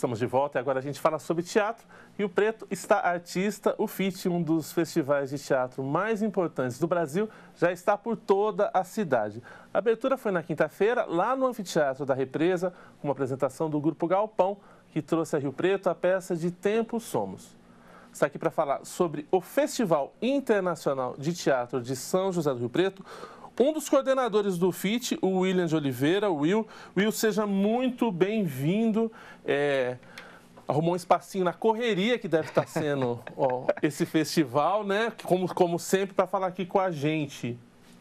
Estamos de volta e agora a gente fala sobre teatro. Rio Preto está artista. O FIT, um dos festivais de teatro mais importantes do Brasil, já está por toda a cidade. A abertura foi na quinta-feira, lá no Anfiteatro da Represa, com uma apresentação do Grupo Galpão, que trouxe a Rio Preto a peça De Tempo Somos. Está aqui para falar sobre o Festival Internacional de Teatro de São José do Rio Preto, um dos coordenadores do FIT, o William de Oliveira. Will, seja muito bem-vindo. Arrumou um espacinho na correria que deve estar sendo esse festival, né? Como sempre, para falar aqui com a gente.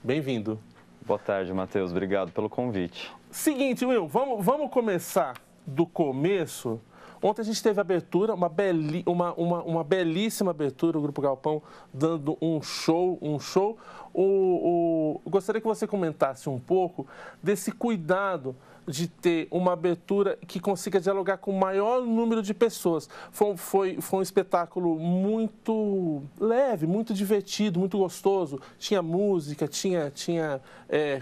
Bem-vindo. Boa tarde, Matheus. Obrigado pelo convite. Seguinte, Will, vamos começar do começo. Ontem a gente teve a abertura, uma belíssima abertura, o Grupo Galpão dando um show. Gostaria que você comentasse um pouco desse cuidado de ter uma abertura que consiga dialogar com o maior número de pessoas. Foi um espetáculo muito leve, muito divertido, muito gostoso. Tinha música,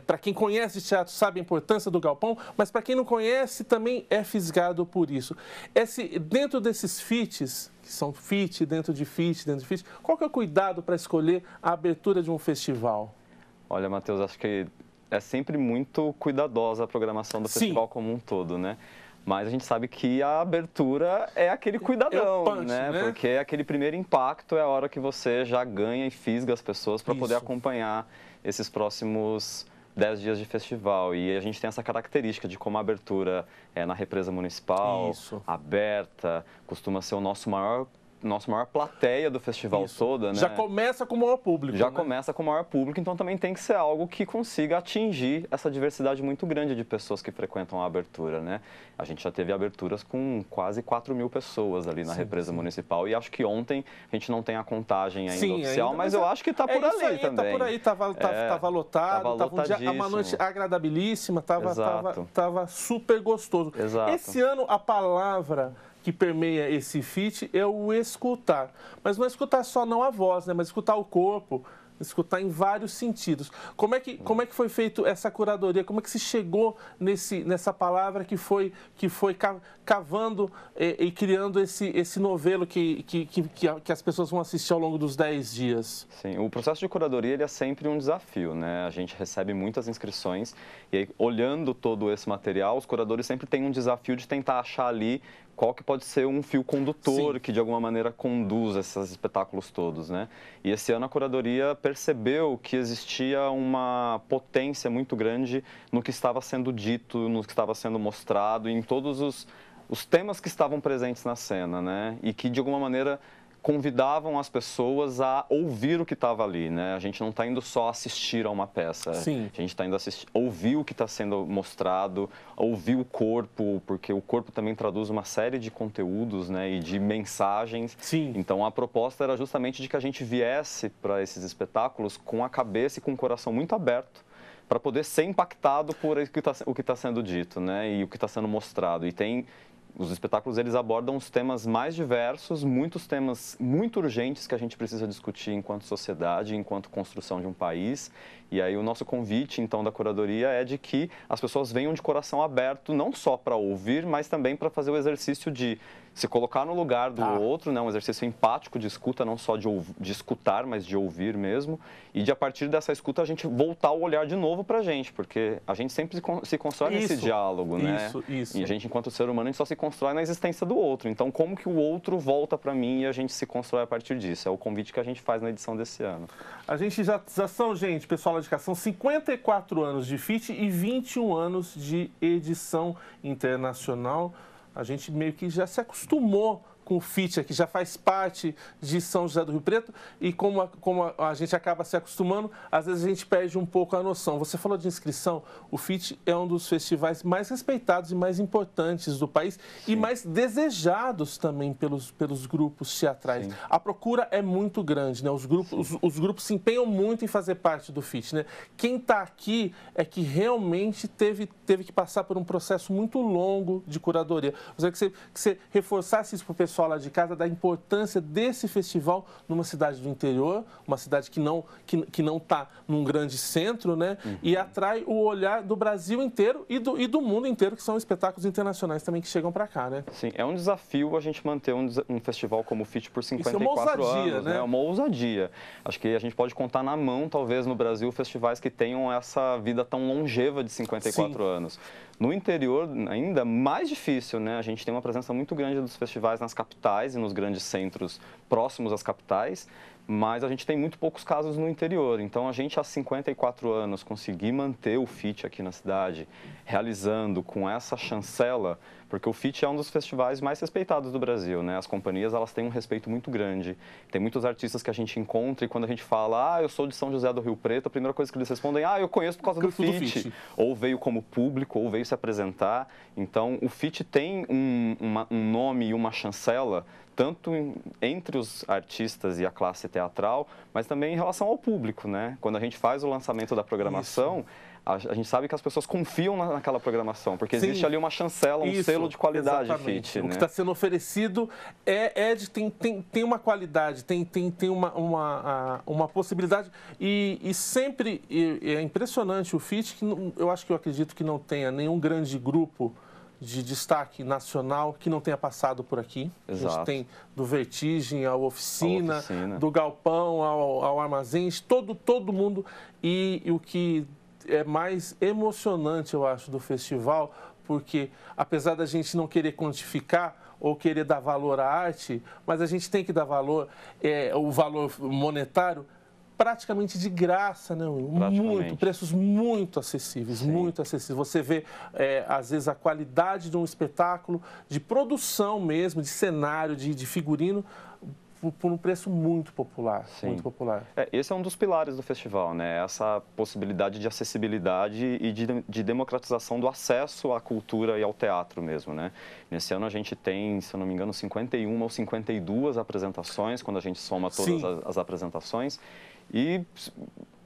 para quem conhece teatro sabe a importância do Galpão, mas para quem não conhece também é fisgado por isso. Dentro desses FITs, que são FIT, dentro de FIT, qual que é o cuidado para escolher a abertura de um festival? Olha, Matheus, acho que é sempre muito cuidadosa a programação do festival como um todo, né? Mas a gente sabe que a abertura é aquele cuidadão, punch, né? Porque aquele primeiro impacto é a hora que você já ganha e fisga as pessoas para poder acompanhar esses próximos 10 dias de festival. E a gente tem essa característica de como a abertura é na Represa Municipal, aberta, costuma ser o nossa maior plateia do festival toda, né? Já começa com o maior público. Começa com o maior público, então também tem que ser algo que consiga atingir essa diversidade muito grande de pessoas que frequentam a abertura, né? A gente já teve aberturas com quase 4.000 pessoas ali na Represa Municipal e acho que ontem a gente não tem a contagem ainda oficial, mas eu acho que está por ali também. Tá por aí, tava lotado, tava um dia, uma noite agradabilíssima, tava super gostoso. Exato. Esse ano a palavra que permeia esse FIT é o escutar. Mas não é escutar só não a voz, né? Mas escutar o corpo, escutar em vários sentidos. Como é que foi feito essa curadoria? Como é que se chegou nessa palavra que foi cavando e criando esse novelo que as pessoas vão assistir ao longo dos 10 dias? Sim, o processo de curadoria ele é sempre um desafio, né? A gente recebe muitas inscrições e aí, olhando todo esse material, os curadores sempre têm um desafio de tentar achar ali qual que pode ser um fio condutor que de alguma maneira conduz esses espetáculos todos, né? E esse ano a curadoria percebeu que existia uma potência muito grande no que estava sendo dito, no que estava sendo mostrado, em todos os temas que estavam presentes na cena, né? E que de alguma maneira convidavam as pessoas a ouvir o que estava ali, né? A gente não está indo só assistir a uma peça. Sim. A gente está indo ouvir o que está sendo mostrado, ouvir o corpo, porque o corpo também traduz uma série de conteúdos, né? E de mensagens. Sim. Então, a proposta era justamente de que a gente viesse para esses espetáculos com a cabeça e com o coração muito aberto, para poder ser impactado por o que está sendo dito, né? E o que está sendo mostrado. Os espetáculos, eles abordam os temas mais diversos, muitos temas muito urgentes que a gente precisa discutir enquanto sociedade, enquanto construção de um país. E aí o nosso convite, então, da curadoria é de que as pessoas venham de coração aberto, não só para ouvir, mas também para fazer o exercício de se colocar no lugar do outro, né? Um exercício empático de escuta, não só de escutar, mas de ouvir mesmo. E de, a partir dessa escuta, a gente voltar o olhar de novo para a gente, porque a gente sempre se constrói nesse diálogo, né? Isso. E a gente, enquanto ser humano, a gente só se constrói na existência do outro. Então, como que o outro volta para mim e a gente se constrói a partir disso? É o convite que a gente faz na edição desse ano. A gente já são, gente, pessoal da educação, 54 anos de FIT e 21 anos de edição internacional. A gente meio que já se acostumou com o FIT aqui, já faz parte de São José do Rio Preto e como a gente acaba se acostumando, às vezes a gente perde um pouco a noção. Você falou de inscrição, o FIT é um dos festivais mais respeitados e mais importantes do país e mais desejados também pelos grupos teatrais. A procura é muito grande, né? Os grupos se empenham muito em fazer parte do FIT, né? Quem está aqui é que realmente teve que passar por um processo muito longo de curadoria. Eu gostaria que você reforçasse isso para o pessoal pessoal lá de casa da importância desse festival numa cidade do interior, uma cidade que não está num grande centro, né? E atrai o olhar do Brasil inteiro e do mundo inteiro, que são espetáculos internacionais também que chegam para cá, né? Sim, é um desafio a gente manter um festival como o FIT por 54 Isso é uma ousadia, anos, né? É uma ousadia. Acho que a gente pode contar na mão, talvez, no Brasil, festivais que tenham essa vida tão longeva de 54 anos. No interior, ainda mais difícil, né? A gente tem uma presença muito grande dos festivais nas capitais e nos grandes centros próximos às capitais, mas a gente tem muito poucos casos no interior. Então, a gente, há 54 anos, conseguir manter o FIT aqui na cidade, realizando com essa chancela, porque o FIT é um dos festivais mais respeitados do Brasil, né? As companhias, elas têm um respeito muito grande. Tem muitos artistas que a gente encontra e quando a gente fala, eu sou de São José do Rio Preto, a primeira coisa que eles respondem, eu conheço por causa do FIT. Ou veio como público, ou veio se apresentar. Então, o FIT tem um nome e uma chancela, tanto entre os artistas e a classe teatral, mas também em relação ao público, né? Quando a gente faz o lançamento da programação, a gente sabe que as pessoas confiam naquela programação, porque existe ali uma chancela, um selo de qualidade FIT. O que está sendo oferecido tem uma qualidade, tem uma possibilidade e sempre é impressionante o FIT, que eu acredito que não tenha nenhum grande grupo de destaque nacional que não tenha passado por aqui. Exato. A gente tem do Vertigem à oficina, do galpão ao armazém, todo mundo. E o que é mais emocionante, eu acho, do festival, porque apesar da gente não querer quantificar ou querer dar valor à arte, mas a gente tem que dar valor, o valor monetário, praticamente de graça, né? Preços muito acessíveis, muito acessíveis. Você vê, às vezes, a qualidade de um espetáculo, de produção mesmo, de cenário, de figurino, por um preço muito popular. Muito popular. Esse é um dos pilares do festival, né? Essa possibilidade de acessibilidade e de democratização do acesso à cultura e ao teatro mesmo, né? Nesse ano a gente tem, se eu não me engano, 51 ou 52 apresentações, quando a gente soma todas as apresentações. E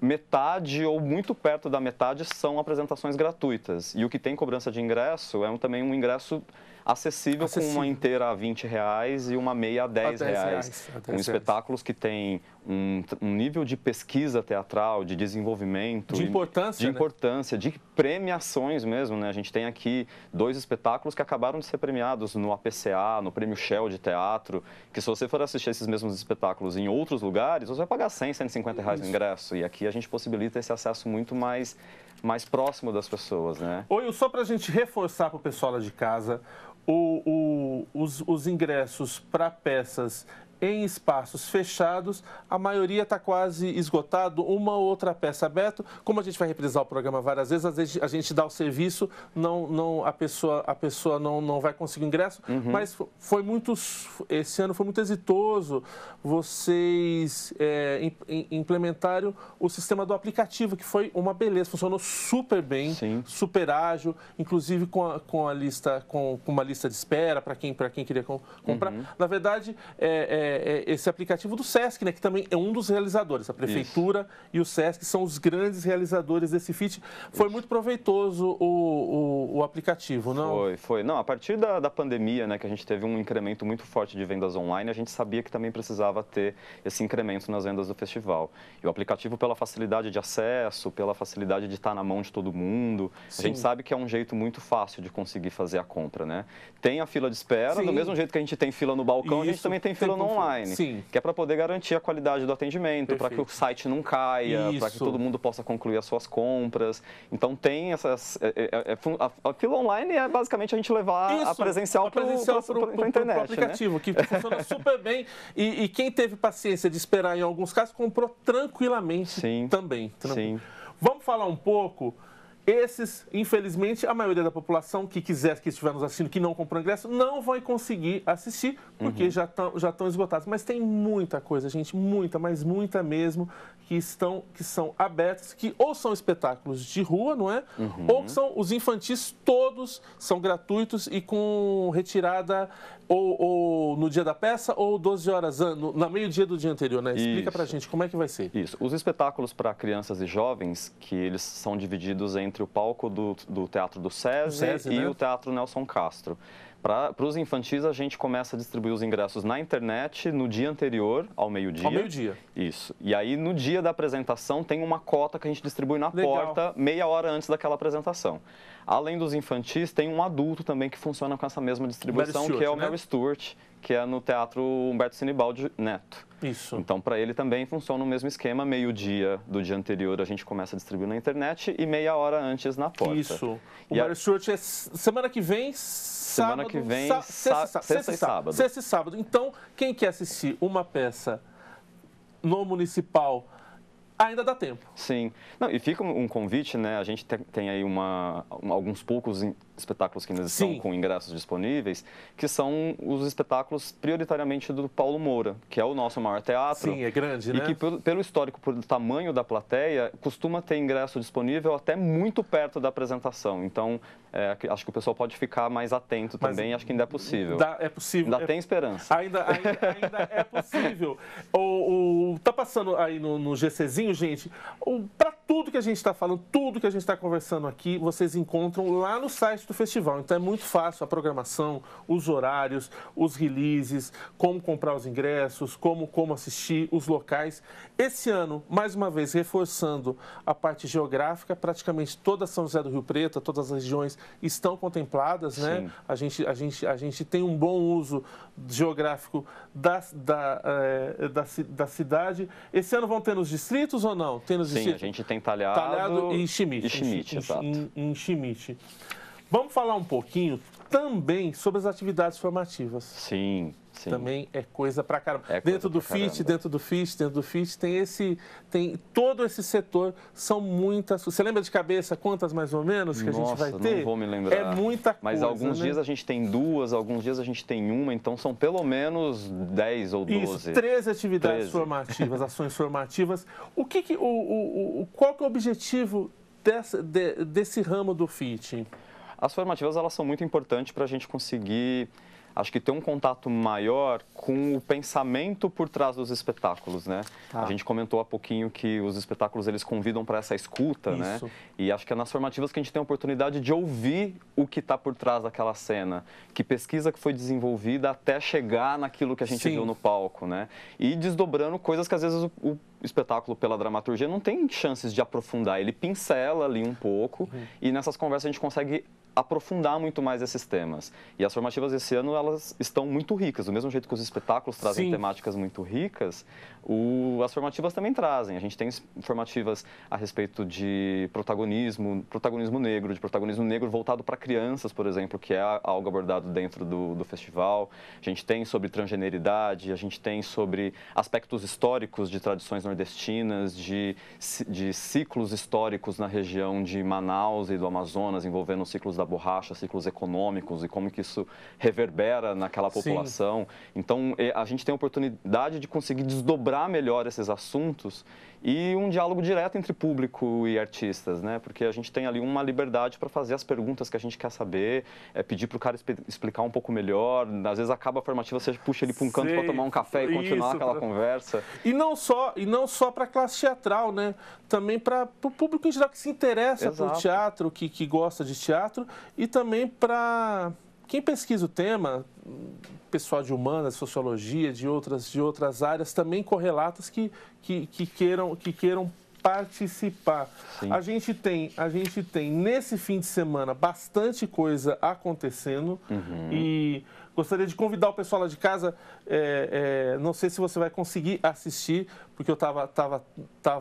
metade ou muito perto da metade são apresentações gratuitas. E o que tem cobrança de ingresso é também um ingresso acessível, com uma inteira a R$20 e uma meia a R$10. Com espetáculos que têm um nível de pesquisa teatral, de desenvolvimento, de importância, de premiações mesmo, né? A gente tem aqui 2 espetáculos que acabaram de ser premiados no APCA, no Prêmio Shell de Teatro, que se você for assistir esses mesmos espetáculos em outros lugares, você vai pagar R$100, R$150 no ingresso. E aqui a gente possibilita esse acesso muito mais próximo das pessoas, né? Oi, só para a gente reforçar para o pessoal lá de casa, os ingressos para peças em espaços fechados, a maioria está quase esgotado, uma ou outra peça aberta. Como a gente vai reprisar o programa várias vezes, às vezes a gente dá o serviço, a pessoa não vai conseguir ingresso, mas esse ano foi muito exitoso. Vocês implementaram o sistema do aplicativo, que foi uma beleza, funcionou super bem, super ágil, inclusive com uma lista de espera para quem queria comprar. Na verdade, esse aplicativo do Sesc, né, que também é um dos realizadores. A Prefeitura e o Sesc são os grandes realizadores desse FIT. Foi muito proveitoso o aplicativo, não? Foi. Não, a partir da pandemia, né, que a gente teve um incremento muito forte de vendas online, a gente sabia que também precisava ter esse incremento nas vendas do festival. E o aplicativo, pela facilidade de acesso, pela facilidade de estar na mão de todo mundo, a gente sabe que é um jeito muito fácil de conseguir fazer a compra, né? Tem a fila de espera, do mesmo jeito que a gente tem fila no balcão, a gente também tem fila no online, que é para poder garantir a qualidade do atendimento, para que o site não caia, para que todo mundo possa concluir as suas compras. Então tem essas... A fila online é basicamente a gente levar a presencial para a internet, pro aplicativo, né? Que funciona super bem. E quem teve paciência de esperar em alguns casos, comprou tranquilamente também. Vamos falar um pouco... Esses, infelizmente, a maioria da população que estiver nos assistindo, que não comprou ingresso, não vai conseguir assistir, porque já estão esgotados. Mas tem muita coisa, gente, mas muita mesmo, que são abertas, que ou são espetáculos de rua, não é? Ou que são os infantis, todos são gratuitos e com retirada ou no dia da peça ou 12 horas, no meio-dia do dia anterior, né? Explica pra gente como é que vai ser. Isso. Os espetáculos para crianças e jovens, que eles são divididos entre o palco do Teatro do SESI e o Teatro Nelson Castro. Para os infantis, a gente começa a distribuir os ingressos na internet no dia anterior ao meio-dia. Ao meio-dia. Isso. E aí, no dia da apresentação, tem uma cota que a gente distribui na Legal. porta, meia hora antes daquela apresentação. Além dos infantis, tem um adulto também que funciona com essa mesma distribuição, Stewart, que é o né? Mary Stewart, que é no Teatro Humberto Sinibaldi Neto. Isso. Então, para ele também funciona o mesmo esquema, meio-dia do dia anterior a gente começa a distribuir na internet e meia hora antes na porta. Isso. O E Mary Stewart é semana que vem, Semana sábado, que vem, sexta e sábado. Sexta e sábado. Então, quem quer assistir uma peça no Municipal, ainda dá tempo. Sim. Não, e fica um convite, né? A gente tem aí alguns poucos espetáculos que ainda estão com ingressos disponíveis, que são os espetáculos prioritariamente do Paulo Moura, que é o nosso maior teatro. Sim, é grande, né? E que pelo histórico, pelo tamanho da plateia, costuma ter ingresso disponível até muito perto da apresentação. Então, acho que o pessoal pode ficar mais atento também, acho que ainda é possível. É possível. Ainda tem esperança. Ainda é possível. Tá passando aí no GCzinho, gente, para tudo que a gente está falando, tudo que a gente está conversando aqui, vocês encontram lá no site do festival. Então é muito fácil a programação, os horários, os releases, como comprar os ingressos, como assistir, os locais. Esse ano, mais uma vez, reforçando a parte geográfica, praticamente toda São José do Rio Preto, todas as regiões estão contempladas, né? A gente tem um bom uso geográfico da cidade. Esse ano vão ter nos distritos ou não? Tem nos distritos? Sim, a gente tem Talhado e Schmidt. Exato. Em Schmidt. Vamos falar um pouquinho também sobre as atividades formativas. Sim. Também é coisa pra caramba. Dentro do FIT tem todo esse setor, são muitas. Você lembra de cabeça quantas mais ou menos que a gente vai ter? Não vou me lembrar. É muita coisa. Mas alguns dias a gente tem duas, alguns dias a gente tem uma, então são pelo menos 10 ou 12. Isso, 13 atividades formativas, ações formativas. Qual que é o objetivo desse ramo do FIT? As formativas, elas são muito importantes para a gente conseguir, acho que ter um contato maior com o pensamento por trás dos espetáculos, né? A gente comentou há pouquinho que os espetáculos, eles convidam para essa escuta, né? E acho que é nas formativas que a gente tem a oportunidade de ouvir o que está por trás daquela cena, que pesquisa que foi desenvolvida até chegar naquilo que a gente viu no palco, né? E desdobrando coisas que às vezes o espetáculo, pela dramaturgia, não tem chances de aprofundar. Ele pincela ali um pouco e nessas conversas a gente consegue aprofundar muito mais esses temas. E as formativas esse ano, elas estão muito ricas. Do mesmo jeito que os espetáculos trazem temáticas muito ricas, as formativas também trazem. A gente tem formativas a respeito de protagonismo negro voltado para crianças, por exemplo, que é algo abordado dentro do festival. A gente tem sobre transgeneridade, a gente tem sobre aspectos históricos de tradições nordestinas, de ciclos históricos na região de Manaus e do Amazonas, envolvendo os ciclos da borracha, ciclos econômicos e como que isso reverbera naquela população. Então, a gente tem a oportunidade de conseguir desdobrar melhor esses assuntos e um diálogo direto entre público e artistas, né? Porque a gente tem ali uma liberdade para fazer as perguntas que a gente quer saber, pedir para o cara explicar um pouco melhor. Às vezes acaba a formativa, você puxa ele para um canto para tomar um café e continuar aquela conversa. E não só para a classe teatral, né? Também para o público em geral que se interessa por teatro, que gosta de teatro, e também para quem pesquisa o tema, pessoal de humanas, sociologia, de outras áreas, também correlatas que queiram participar. A gente tem nesse fim de semana bastante coisa acontecendo e gostaria de convidar o pessoal lá de casa, não sei se você vai conseguir assistir, porque eu estava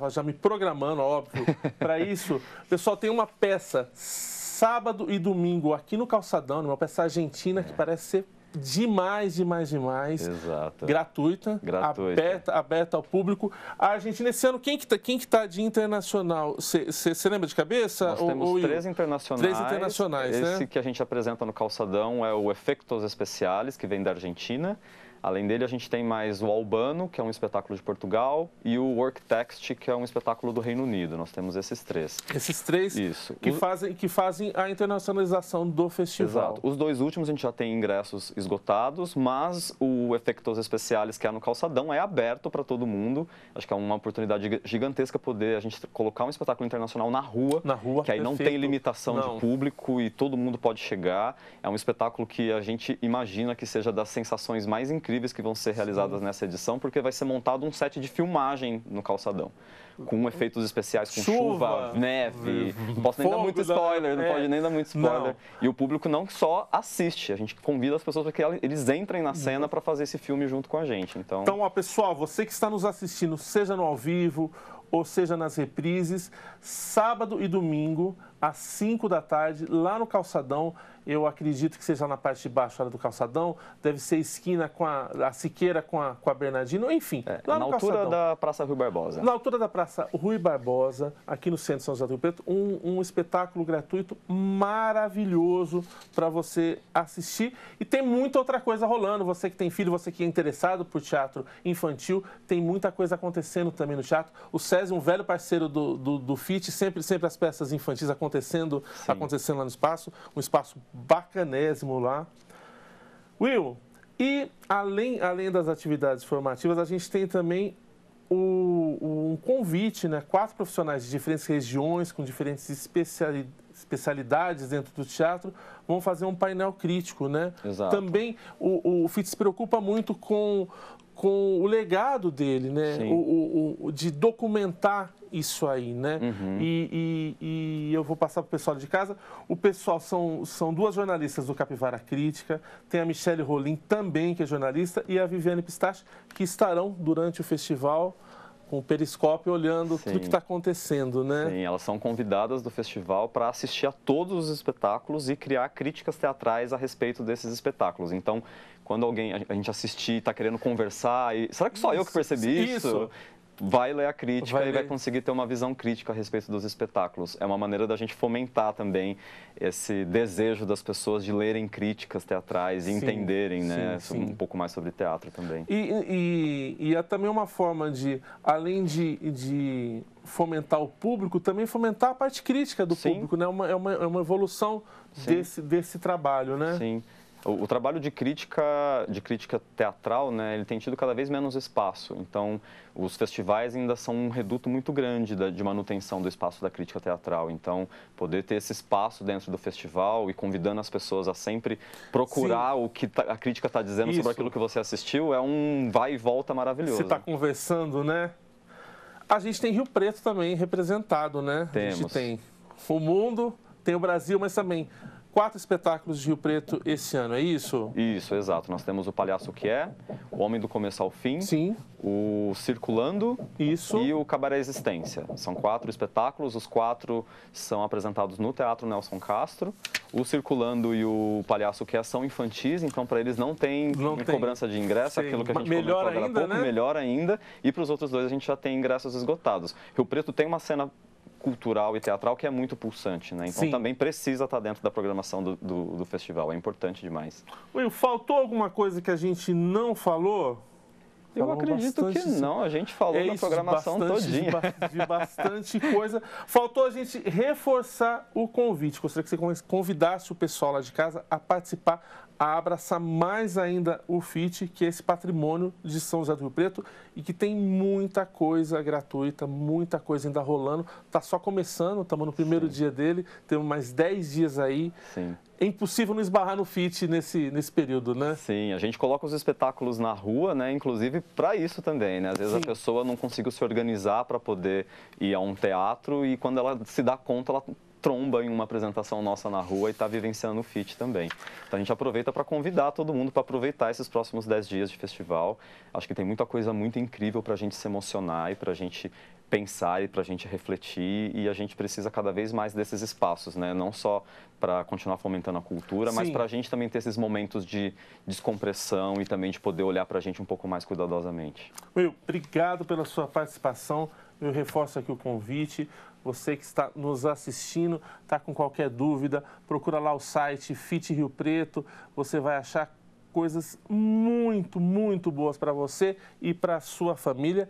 já me programando, óbvio, para isso. Pessoal, tem uma peça sábado e domingo aqui no Calçadão, uma peça argentina que parece ser demais. Exato. Gratuita. Aberta ao público. A Argentina, esse ano, quem que tá de internacional? Você lembra de cabeça? Nós temos 3 internacionais. 3 internacionais, Esse que a gente apresenta no Calçadão é o Efectos Especiales, que vem da Argentina. Além dele, a gente tem mais o Albano, que é um espetáculo de Portugal, e o Worktext, que é um espetáculo do Reino Unido. Nós temos esses três. Esses três Isso. Que fazem a internacionalização do festival. Exato. Os dois últimos a gente já tem ingressos esgotados, mas o Efectos Especiales, que é no Calçadão, é aberto para todo mundo. Acho que é uma oportunidade gigantesca poder a gente colocar um espetáculo internacional na rua, que aí não tem limitação de público e todo mundo pode chegar. É um espetáculo que a gente imagina que seja das sensações mais incríveis que vão ser realizadas nessa edição, porque vai ser montado um set de filmagem no Calçadão, com efeitos especiais, com chuva, neve. Não posso nem dar muito spoiler, não pode nem dar muito spoiler. E o público não só assiste, a gente convida as pessoas para que eles entrem na cena para fazer esse filme junto com a gente. Então, ó, pessoal, você que está nos assistindo, seja no ao vivo ou seja nas reprises, sábado e domingo, às 5 da tarde, lá no Calçadão. Eu acredito que seja na parte de baixo do Calçadão, deve ser esquina com a Siqueira com a Bernardino, enfim. Lá na altura da Praça Rui Barbosa. Na altura da Praça Rui Barbosa, aqui no centro de São José do Rio Preto, um espetáculo gratuito maravilhoso para você assistir. E tem muita outra coisa rolando. Você que tem filho, você que é interessado por teatro infantil, tem muita coisa acontecendo também no teatro. O SESI, um velho parceiro do FIT, sempre as peças infantis acontecendo lá no espaço, um espaço bacanésimo lá. Will, e além das atividades formativas, a gente tem também um convite, né? 4 profissionais de diferentes regiões, com diferentes especialidades dentro do teatro, vão fazer um painel crítico, né? Exato. Também o FIT se preocupa muito com o legado dele, né? De documentar isso aí, né? E eu vou passar para o pessoal de casa. O pessoal são 2 jornalistas do Capivara Crítica, tem a Michele Rolim também, que é jornalista, e a Viviane Pistache, que estarão durante o festival com o periscópio olhando tudo que está acontecendo, né? Sim, elas são convidadas do festival para assistir a todos os espetáculos e criar críticas teatrais a respeito desses espetáculos. Então, quando a gente assistir e está querendo conversar, será que só eu que percebi isso? Vai ler a crítica e vai conseguir ter uma visão crítica a respeito dos espetáculos. É uma maneira da gente fomentar também esse desejo das pessoas de lerem críticas teatrais e entenderem, né, um pouco mais sobre teatro também. E é também uma forma de, além de fomentar o público, também fomentar a parte crítica do público, né? É uma evolução desse trabalho, né? Sim. O trabalho de crítica teatral, né, ele tem tido cada vez menos espaço. Então, os festivais ainda são um reduto muito grande de manutenção do espaço da crítica teatral. Então, poder ter esse espaço dentro do festival e convidando as pessoas a sempre procurar o que a crítica está dizendo sobre aquilo que você assistiu é um vai e volta maravilhoso. Você está conversando, né? A gente tem Rio Preto também representado, né? Temos. A gente tem o mundo, tem o Brasil, mas também 4 espetáculos de Rio Preto esse ano, é isso? Isso, exato. Nós temos o Palhaço que é, o Homem do Começo ao Fim, o Circulando e o Cabaré Existência. São 4 espetáculos, os 4 são apresentados no Teatro Nelson Castro. O Circulando e o Palhaço que é são infantis, então para eles não tem cobrança de ingresso, aquilo que a gente comentou agora há pouco, melhor ainda. E para os outros 2 a gente já tem ingressos esgotados. Rio Preto tem uma cena cultural e teatral que é muito pulsante, né? Então também precisa estar dentro da programação do festival, é importante demais. Will, faltou alguma coisa que a gente não falou? Eu acredito que não, a gente falou da programação todinha. De bastante coisa. Faltou a gente reforçar o convite. Gostaria que você convidasse o pessoal lá de casa a participar, a abraçar mais ainda o FIT, que é esse patrimônio de São José do Rio Preto e que tem muita coisa gratuita, muita coisa ainda rolando. Está só começando, estamos no primeiro dia dele, temos mais 10 dias aí. É impossível não esbarrar no FIT nesse período, né? Sim, a gente coloca os espetáculos na rua, né? Inclusive para isso também, né? Às vezes a pessoa não conseguiu se organizar para poder ir a um teatro e quando ela se dá conta, ela tromba em uma apresentação nossa na rua e está vivenciando o FIT também. Então a gente aproveita para convidar todo mundo para aproveitar esses próximos 10 dias de festival. Acho que tem muita coisa muito incrível para a gente se emocionar e para a gente pensar e para a gente refletir, e a gente precisa cada vez mais desses espaços, né? Não só para continuar fomentando a cultura, mas para a gente também ter esses momentos de descompressão e também de poder olhar para a gente um pouco mais cuidadosamente. Will, obrigado pela sua participação. Eu reforço aqui o convite. Você que está nos assistindo, está com qualquer dúvida, procura lá o site FIT Rio Preto. Você vai achar coisas muito, muito boas para você e para sua família.